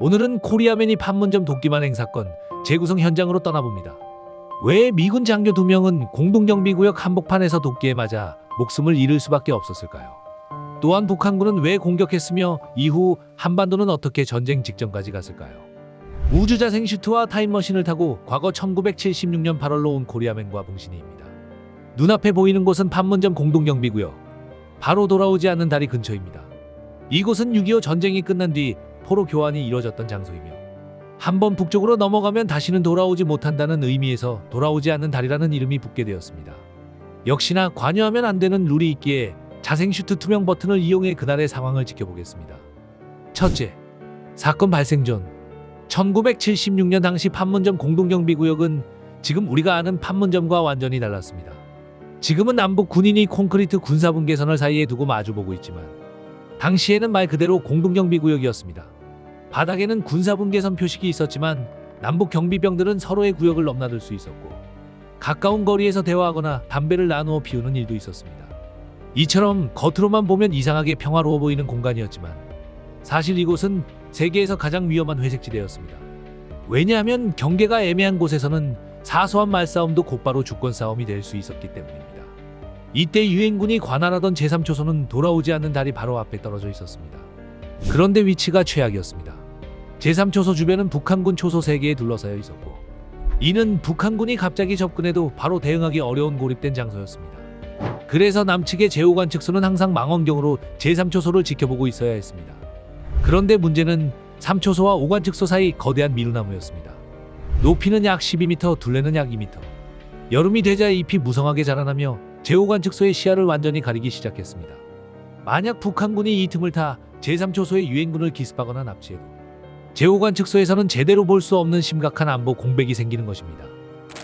오늘은 코리아맨이 판문점 도끼만 행사건 재구성 현장으로 떠나봅니다. 왜 미군 장교 2명은 공동경비구역 한복판에서 도끼에 맞아 목숨을 잃을 수밖에 없었을까요? 또한 북한군은 왜 공격했으며 이후 한반도는 어떻게 전쟁 직전까지 갔을까요? 우주자생 슈트와 타임머신을 타고 과거 1976년 8월로 온 코리아맨과 봉신이입니다. 눈앞에 보이는 곳은 판문점 공동경비구역, 바로 돌아오지 않는 다리 근처입니다. 이곳은 6.25 전쟁이 끝난 뒤 포로 교환이 이뤄졌던 장소이며 한번 북쪽으로 넘어가면 다시는 돌아오지 못한다는 의미에서 돌아오지 않는 다리라는 이름이 붙게 되었습니다. 역시나 관여하면 안 되는 룰이 있기에 자생슈트 투명 버튼을 이용해 그날의 상황을 지켜보겠습니다. 첫째, 사건 발생 전 1976년 당시 판문점 공동경비구역은 지금 우리가 아는 판문점과 완전히 달랐습니다. 지금은 남북 군인이 콘크리트 군사분계선을 사이에 두고 마주보고 있지만 당시에는 말 그대로 공동경비구역이었습니다. 바닥에는 군사분계선 표식이 있었지만 남북 경비병들은 서로의 구역을 넘나들 수 있었고 가까운 거리에서 대화하거나 담배를 나누어 피우는 일도 있었습니다. 이처럼 겉으로만 보면 이상하게 평화로워 보이는 공간이었지만 사실 이곳은 세계에서 가장 위험한 회색지대였습니다. 왜냐하면 경계가 애매한 곳에서는 사소한 말싸움도 곧바로 주권 싸움이 될 수 있었기 때문입니다. 이때 유엔군이 관할하던 제3초소는 돌아오지 않는 달이 바로 앞에 떨어져 있었습니다. 그런데 위치가 최악이었습니다. 제3초소 주변은 북한군 초소 3개에 둘러싸여 있었고 이는 북한군이 갑자기 접근해도 바로 대응하기 어려운 고립된 장소였습니다. 그래서 남측의 제5관 측소는 항상 망원경으로 제3초소를 지켜보고 있어야 했습니다. 그런데 문제는 3초소와 5관 측소 사이 거대한 미루나무였습니다. 높이는 약 12m, 둘레는 약 2m. 여름이 되자 잎이 무성하게 자라나며 제5관 측소의 시야를 완전히 가리기 시작했습니다. 만약 북한군이 이 틈을 타 제3초소의 유엔군을 기습하거나 납치해도 제5관 측소에서는 제대로 볼 수 없는 심각한 안보 공백이 생기는 것입니다.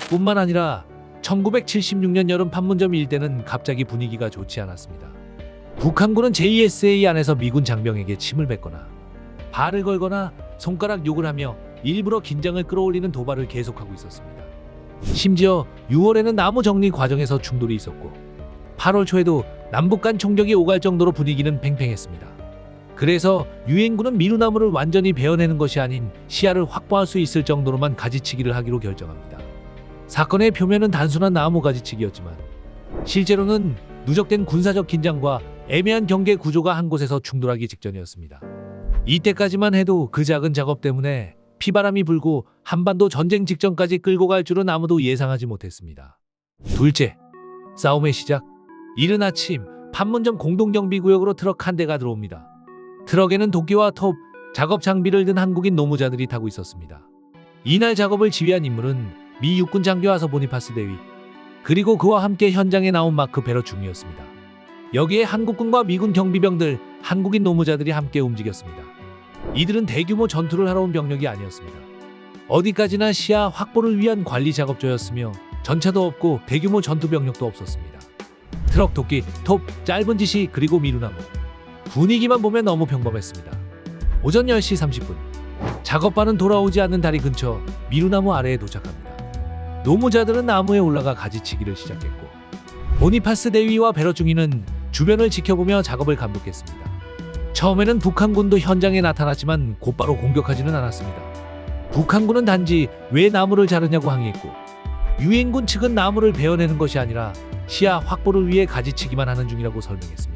뿐만 아니라 1976년 여름 판문점 일대는 갑자기 분위기가 좋지 않았습니다. 북한군은 JSA 안에서 미군 장병에게 침을 뱉거나 발을 걸거나 손가락 욕을 하며 일부러 긴장을 끌어올리는 도발을 계속하고 있었습니다. 심지어 6월에는 나무 정리 과정에서 충돌이 있었고 8월 초에도 남북 간 총격이 오갈 정도로 분위기는 팽팽했습니다. 그래서 유엔군은 미루나무를 완전히 베어내는 것이 아닌 시야를 확보할 수 있을 정도로만 가지치기를 하기로 결정합니다. 사건의 표면은 단순한 나무 가지치기였지만 실제로는 누적된 군사적 긴장과 애매한 경계 구조가 한 곳에서 충돌하기 직전이었습니다. 이때까지만 해도 그 작은 작업 때문에 피바람이 불고 한반도 전쟁 직전까지 끌고 갈 줄은 아무도 예상하지 못했습니다. 둘째, 싸움의 시작. 이른 아침 판문점 공동경비구역으로 트럭 한 대가 들어옵니다. 트럭에는 도끼와 톱, 작업 장비를 든 한국인 노무자들이 타고 있었습니다. 이날 작업을 지휘한 인물은 미 육군 장교 아서 보니파스 대위, 그리고 그와 함께 현장에 나온 마크 베러 중이었습니다. 여기에 한국군과 미군 경비병들, 한국인 노무자들이 함께 움직였습니다. 이들은 대규모 전투를 하러 온 병력이 아니었습니다. 어디까지나 시야 확보를 위한 관리 작업조였으며 전차도 없고 대규모 전투 병력도 없었습니다. 트럭, 도끼, 톱, 짧은 지시, 그리고 미루나무. 분위기만 보면 너무 평범했습니다. 오전 10시 30분 작업반은 돌아오지 않는 다리 근처 미루나무 아래에 도착합니다. 노무자들은 나무에 올라가 가지치기를 시작했고 보니파스 대위와 베러 중위는 주변을 지켜보며 작업을 감독했습니다. 처음에는 북한군도 현장에 나타났지만 곧바로 공격하지는 않았습니다. 북한군은 단지 왜 나무를 자르냐고 항의했고 유엔군 측은 나무를 베어내는 것이 아니라 시야 확보를 위해 가지치기만 하는 중이라고 설명했습니다.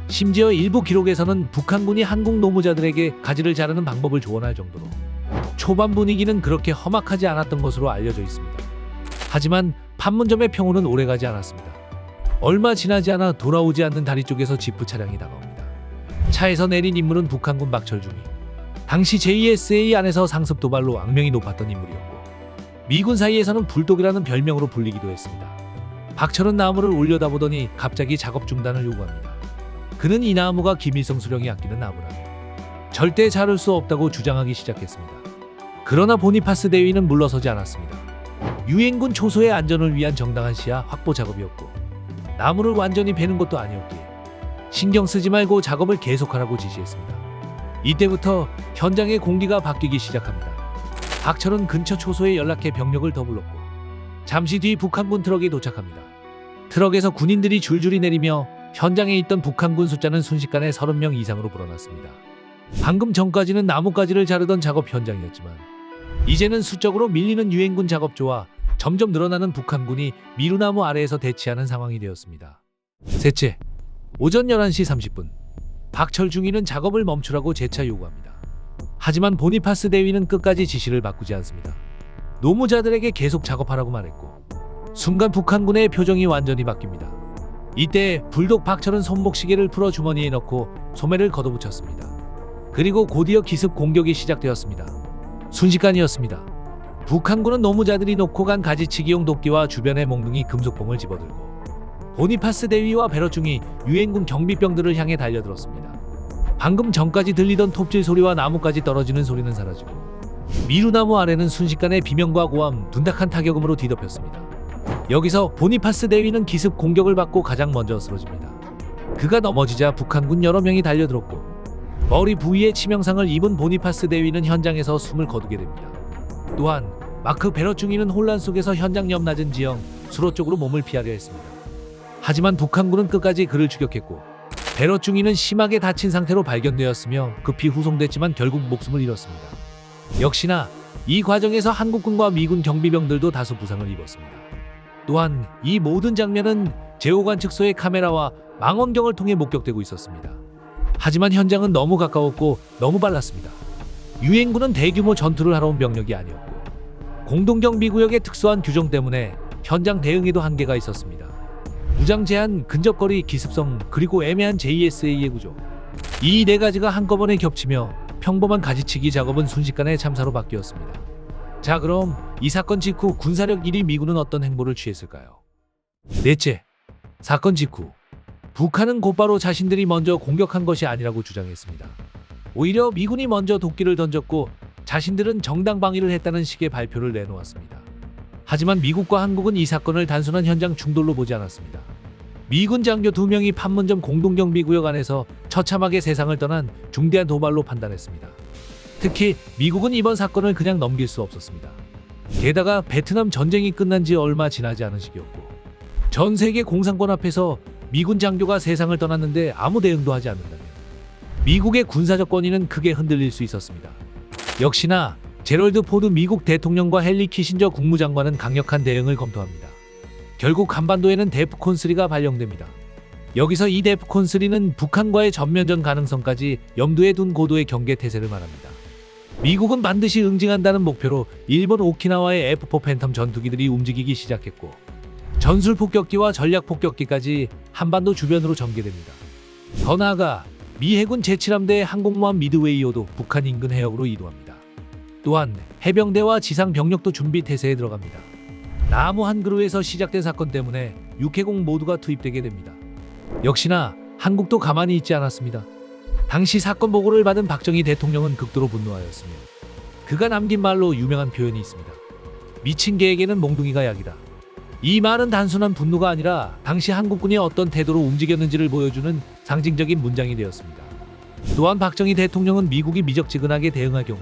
심지어 일부 기록에서는 북한군이 한국 노무자들에게 가지를 자르는 방법을 조언할 정도로 초반 분위기는 그렇게 험악하지 않았던 것으로 알려져 있습니다. 하지만 판문점의 평온은 오래가지 않았습니다. 얼마 지나지 않아 돌아오지 않는 다리 쪽에서 지프 차량이 다가옵니다. 차에서 내린 인물은 북한군 박철 중위, 당시 JSA 안에서 상습 도발로 악명이 높았던 인물이었고 미군 사이에서는 불독이라는 별명으로 불리기도 했습니다. 박철은 나무를 올려다보더니 갑자기 작업 중단을 요구합니다. 그는 이 나무가 김일성 수령이 아끼는 나무라며 절대 자를 수 없다고 주장하기 시작했습니다. 그러나 보니파스 대위는 물러서지 않았습니다. 유엔군 초소의 안전을 위한 정당한 시야 확보 작업이었고 나무를 완전히 베는 것도 아니었기에 신경 쓰지 말고 작업을 계속하라고 지시했습니다. 이때부터 현장의 공기가 바뀌기 시작합니다. 박철은 근처 초소에 연락해 병력을 더 불렀고 잠시 뒤 북한군 트럭이 도착합니다. 트럭에서 군인들이 줄줄이 내리며 현장에 있던 북한군 숫자는 순식간에 30명 이상으로 불어났습니다. 방금 전까지는 나뭇가지를 자르던 작업 현장이었지만 이제는 수적으로 밀리는 유엔군 작업조와 점점 늘어나는 북한군이 미루나무 아래에서 대치하는 상황이 되었습니다. 셋째, 오전 11시 30분 박철 중위는 작업을 멈추라고 재차 요구합니다. 하지만 보니파스 대위는 끝까지 지시를 바꾸지 않습니다. 노무자들에게 계속 작업하라고 말했고 순간 북한군의 표정이 완전히 바뀝니다. 이때 불독 박철은 손목시계를 풀어 주머니에 넣고 소매를 걷어붙였습니다. 그리고 곧이어 기습 공격이 시작되었습니다. 순식간이었습니다. 북한군은 노무자들이 놓고 간 가지치기용 도끼와 주변의 몽둥이 금속봉을 집어들고 보니파스 대위와 베러중이 유엔군 경비병들을 향해 달려들었습니다. 방금 전까지 들리던 톱질 소리와 나무까지 떨어지는 소리는 사라지고 미루나무 아래는 순식간에 비명과 고함, 둔탁한 타격음으로 뒤덮였습니다. 여기서 보니파스 대위는 기습 공격을 받고 가장 먼저 쓰러집니다. 그가 넘어지자 북한군 여러 명이 달려들었고 머리 부위에 치명상을 입은 보니파스 대위는 현장에서 숨을 거두게 됩니다. 또한 마크 베러중이는 혼란 속에서 현장 옆 낮은 지형 수로 쪽으로 몸을 피하려 했습니다. 하지만 북한군은 끝까지 그를 추격했고 베러중이는 심하게 다친 상태로 발견되었으며 급히 후송됐지만 결국 목숨을 잃었습니다. 역시나 이 과정에서 한국군과 미군 경비병들도 다소 부상을 입었습니다. 또한 이 모든 장면은 제호관측소의 카메라와 망원경을 통해 목격되고 있었습니다. 하지만 현장은 너무 가까웠고 너무 빨랐습니다. 유엔군은 대규모 전투를 하러 온 병력이 아니었고 공동경비구역의 특수한 규정 때문에 현장 대응에도 한계가 있었습니다. 무장 제한, 근접거리, 기습성, 그리고 애매한 JSA의 구조, 이 네 가지가 한꺼번에 겹치며 평범한 가지치기 작업은 순식간에 참사로 바뀌었습니다. 자, 그럼 이 사건 직후 군사력 1위 미군은 어떤 행보를 취했을까요? 넷째, 사건 직후 북한은 곧바로 자신들이 먼저 공격한 것이 아니라고 주장했습니다. 오히려 미군이 먼저 도끼를 던졌고 자신들은 정당 방위를 했다는 식의 발표를 내놓았습니다. 하지만 미국과 한국은 이 사건을 단순한 현장 충돌로 보지 않았습니다. 미군 장교 2명이 판문점 공동경비구역 안에서 처참하게 세상을 떠난 중대한 도발로 판단했습니다. 특히 미국은 이번 사건을 그냥 넘길 수 없었습니다. 게다가 베트남 전쟁이 끝난 지 얼마 지나지 않은 시기였고 전 세계 공산권 앞에서 미군 장교가 세상을 떠났는데 아무 대응도 하지 않는다면 미국의 군사적 권위는 크게 흔들릴 수 있었습니다. 역시나 제럴드 포드 미국 대통령과 헨리 키신저 국무장관은 강력한 대응을 검토합니다. 결국 한반도에는 데프콘3가 발령됩니다. 여기서 이 데프콘3는 북한과의 전면전 가능성까지 염두에 둔 고도의 경계 태세를 말합니다. 미국은 반드시 응징한다는 목표로 일본 오키나와의 F4 팬텀 전투기들이 움직이기 시작했고 전술 폭격기와 전략 폭격기까지 한반도 주변으로 전개됩니다. 더 나아가 미 해군 제7함대의 항공모함 미드웨이호도 북한 인근 해역으로 이동합니다. 또한 해병대와 지상 병력도 준비 태세에 들어갑니다. 나무 한 그루에서 시작된 사건 때문에 육해공 모두가 투입되게 됩니다. 역시나 한국도 가만히 있지 않았습니다. 당시 사건 보고를 받은 박정희 대통령은 극도로 분노하였으며 그가 남긴 말로 유명한 표현이 있습니다. 미친 개에게는 몽둥이가 약이다. 이 말은 단순한 분노가 아니라 당시 한국군이 어떤 태도로 움직였는지를 보여주는 상징적인 문장이 되었습니다. 또한 박정희 대통령은 미국이 미적지근하게 대응할 경우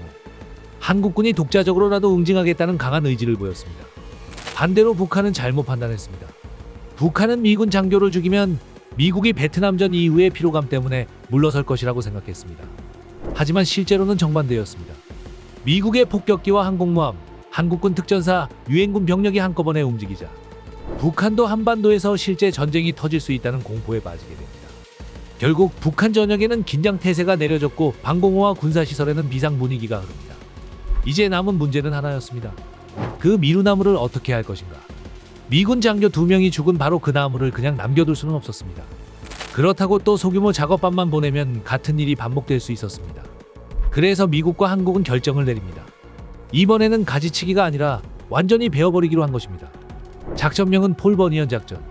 한국군이 독자적으로라도 응징하겠다는 강한 의지를 보였습니다. 반대로 북한은 잘못 판단했습니다. 북한은 미군 장교를 죽이면 미국이 베트남전 이후의 피로감 때문에 물러설 것이라고 생각했습니다. 하지만 실제로는 정반대였습니다. 미국의 폭격기와 항공모함, 한국군 특전사, 유엔군 병력이 한꺼번에 움직이자 북한도 한반도에서 실제 전쟁이 터질 수 있다는 공포에 빠지게 됩니다. 결국 북한 전역에는 긴장 태세가 내려졌고 방공호와 군사시설에는 비상 분위기가 흐릅니다. 이제 남은 문제는 하나였습니다. 그 미루나무를 어떻게 할 것인가? 미군 장교 2명이 죽은 바로 그 나무를 그냥 남겨둘 수는 없었습니다. 그렇다고 또 소규모 작업반만 보내면 같은 일이 반복될 수 있었습니다. 그래서 미국과 한국은 결정을 내립니다. 이번에는 가지치기가 아니라 완전히 베어버리기로 한 것입니다. 작전명은 폴버니언 작전.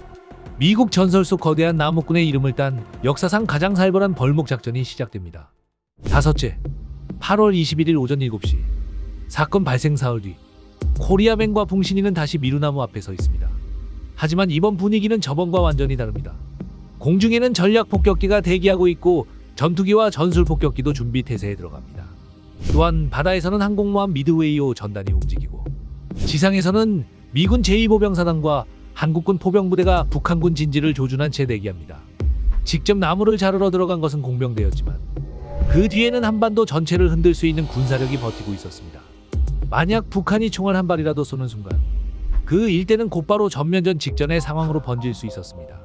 미국 전설 속 거대한 나무꾼의 이름을 딴 역사상 가장 살벌한 벌목 작전이 시작됩니다. 다섯째, 8월 21일 오전 7시. 사건 발생 사흘 뒤 코리아맨과 풍신이는 다시 미루나무 앞에 서 있습니다. 하지만 이번 분위기는 저번과 완전히 다릅니다. 공중에는 전략 폭격기가 대기하고 있고 전투기와 전술 폭격기도 준비 태세에 들어갑니다. 또한 바다에서는 항공모함 미드웨이호 전단이 움직이고 지상에서는 미군 제2보병사단과 한국군 포병부대가 북한군 진지를 조준한 채 대기합니다. 직접 나무를 자르러 들어간 것은 공병대였지만 그 뒤에는 한반도 전체를 흔들 수 있는 군사력이 버티고 있었습니다. 만약 북한이 총알 한 발이라도 쏘는 순간 그 일대는 곧바로 전면전 직전의 상황으로 번질 수 있었습니다.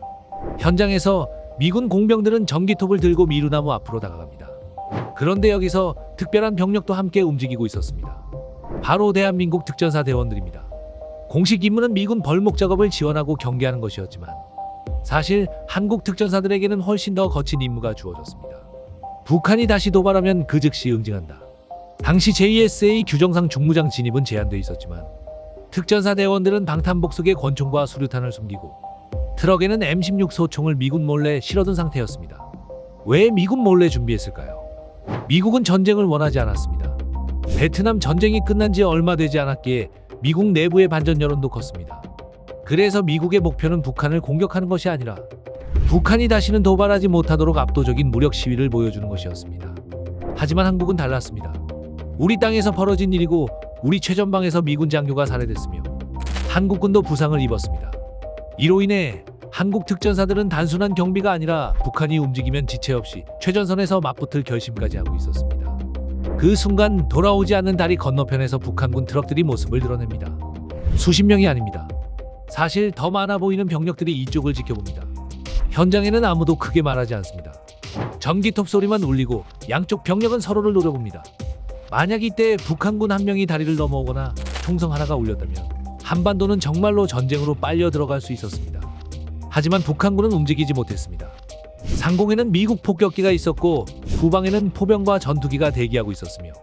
현장에서 미군 공병들은 전기톱을 들고 미루나무 앞으로 다가갑니다. 그런데 여기서 특별한 병력도 함께 움직이고 있었습니다. 바로 대한민국 특전사 대원들입니다. 공식 임무는 미군 벌목 작업을 지원하고 경계하는 것이었지만 사실 한국 특전사들에게는 훨씬 더 거친 임무가 주어졌습니다. 북한이 다시 도발하면 그 즉시 응징한다. 당시 JSA 규정상 중무장 진입은 제한돼 있었지만 특전사 대원들은 방탄복 속에 권총과 수류탄을 숨기고 트럭에는 M16 소총을 미군 몰래 실어둔 상태였습니다. 왜 미군 몰래 준비했을까요? 미국은 전쟁을 원하지 않았습니다. 베트남 전쟁이 끝난 지 얼마 되지 않았기에 미국 내부의 반전 여론도 컸습니다. 그래서 미국의 목표는 북한을 공격하는 것이 아니라 북한이 다시는 도발하지 못하도록 압도적인 무력 시위를 보여주는 것이었습니다. 하지만 한국은 달랐습니다. 우리 땅에서 벌어진 일이고 우리 최전방에서 미군 장교가 살해됐으며 한국군도 부상을 입었습니다. 이로 인해 한국 특전사들은 단순한 경비가 아니라 북한이 움직이면 지체 없이 최전선에서 맞붙을 결심까지 하고 있었습니다. 그 순간 돌아오지 않는 다리 건너편에서 북한군 트럭들이 모습을 드러냅니다. 수십 명이 아닙니다. 사실 더 많아 보이는 병력들이 이쪽을 지켜봅니다. 현장에는 아무도 크게 말하지 않습니다. 전기톱 소리만 울리고 양쪽 병력은 서로를 노려봅니다. 만약 이때 북한군 한 명이 다리를 넘어오거나 총성 하나가 울렸다면 한반도는 정말로 전쟁으로 빨려 들어갈 수 있었습니다. 하지만 북한군은 움직이지 못했습니다. 상공에는 미국 폭격기가 있었고 후방에는 포병과 전투기가 대기하고 있었으며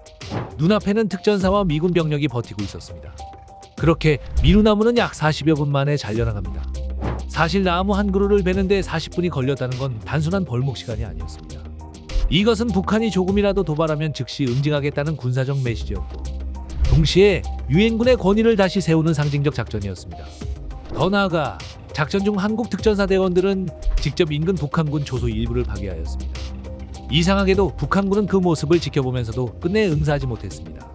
눈앞에는 특전사와 미군 병력이 버티고 있었습니다. 그렇게 미루나무는 약 40여 분 만에 잘려나갑니다. 사실 나무 한 그루를 베는데 40분이 걸렸다는 건 단순한 벌목 시간이 아니었습니다. 이것은 북한이 조금이라도 도발하면 즉시 응징하겠다는 군사적 메시지였고 동시에 유엔군의 권위를 다시 세우는 상징적 작전이었습니다. 더 나아가 작전 중 한국 특전사 대원들은 직접 인근 북한군 초소 일부를 파괴하였습니다. 이상하게도 북한군은 그 모습을 지켜보면서도 끝내 응사하지 못했습니다.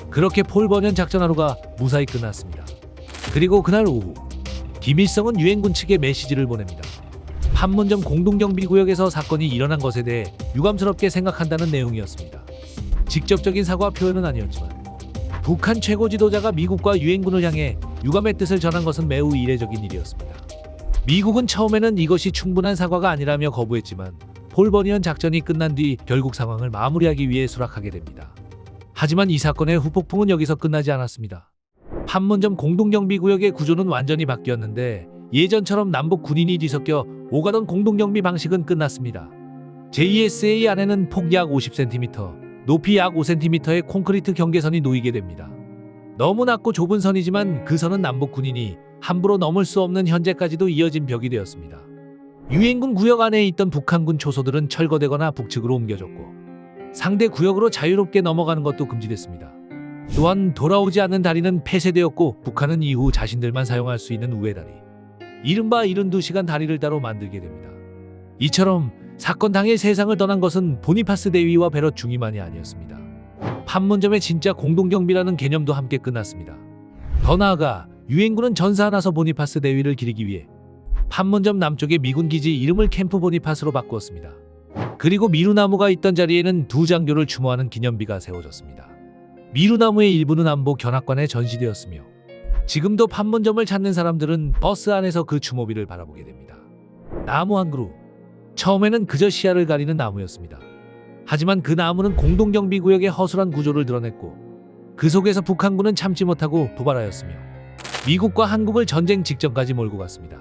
그렇게 폴버년 작전 하루가 무사히 끝났습니다. 그리고 그날 오후 김일성은 유엔군 측에 메시지를 보냅니다. 판문점 공동경비구역에서 사건이 일어난 것에 대해 유감스럽게 생각한다는 내용이었습니다. 직접적인 사과 표현은 아니었지만 북한 최고 지도자가 미국과 유엔군을 향해 유감의 뜻을 전한 것은 매우 이례적인 일이었습니다. 미국은 처음에는 이것이 충분한 사과가 아니라며 거부했지만 폴버니언 작전이 끝난 뒤 결국 상황을 마무리하기 위해 수락하게 됩니다. 하지만 이 사건의 후폭풍은 여기서 끝나지 않았습니다. 판문점 공동경비구역의 구조는 완전히 바뀌었는데 예전처럼 남북 군인이 뒤섞여 오가던 공동경비 방식은 끝났습니다. JSA 안에는 폭 약 50cm, 높이 약 5cm의 콘크리트 경계선이 놓이게 됩니다. 너무 낮고 좁은 선이지만 그 선은 남북 군인이 함부로 넘을 수 없는 현재까지도 이어진 벽이 되었습니다. 유엔군 구역 안에 있던 북한군 초소들은 철거되거나 북측으로 옮겨졌고 상대 구역으로 자유롭게 넘어가는 것도 금지됐습니다. 또한 돌아오지 않는 다리는 폐쇄되었고 북한은 이후 자신들만 사용할 수 있는 우회다리, 이른바 72시간 다리를 따로 만들게 됩니다. 이처럼 사건 당일 세상을 떠난 것은 보니파스 대위와 베럿 중위만이 아니었습니다. 판문점의 진짜 공동경비라는 개념도 함께 끝났습니다. 더 나아가 유엔군은 전사 나서 보니파스 대위를 기리기 위해 판문점 남쪽의 미군 기지 이름을 캠프 보니파스로 바꾸었습니다. 그리고 미루나무가 있던 자리에는 두 장교를 추모하는 기념비가 세워졌습니다. 미루나무의 일부는 안보 견학관에 전시되었으며 지금도 판문점을 찾는 사람들은 버스 안에서 그 추모비를 바라보게 됩니다. 나무 한 그루. 처음에는 그저 시야를 가리는 나무였습니다. 하지만 그 나무는 공동경비구역의 허술한 구조를 드러냈고 그 속에서 북한군은 참지 못하고 도발하였으며 미국과 한국을 전쟁 직전까지 몰고 갔습니다.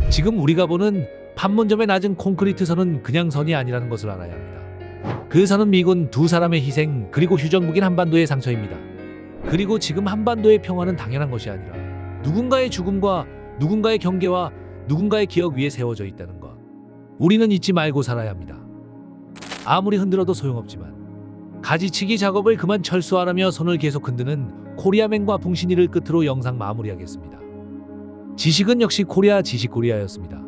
지금 우리가 보는 판문점의 낮은 콘크리트 선은 그냥 선이 아니라는 것을 알아야 합니다. 그 선은 미군 두 사람의 희생 그리고 휴전국인 한반도의 상처입니다. 그리고 지금 한반도의 평화는 당연한 것이 아니라 누군가의 죽음과 누군가의 경계와 누군가의 기억 위에 세워져 있다는 것. 우리는 잊지 말고 살아야 합니다. 아무리 흔들어도 소용없지만 가지치기 작업을 그만 철수하라며 손을 계속 흔드는 코리아맨과 붕신이를 끝으로 영상 마무리하겠습니다. 지식은 역시 코리아 지식코리아였습니다.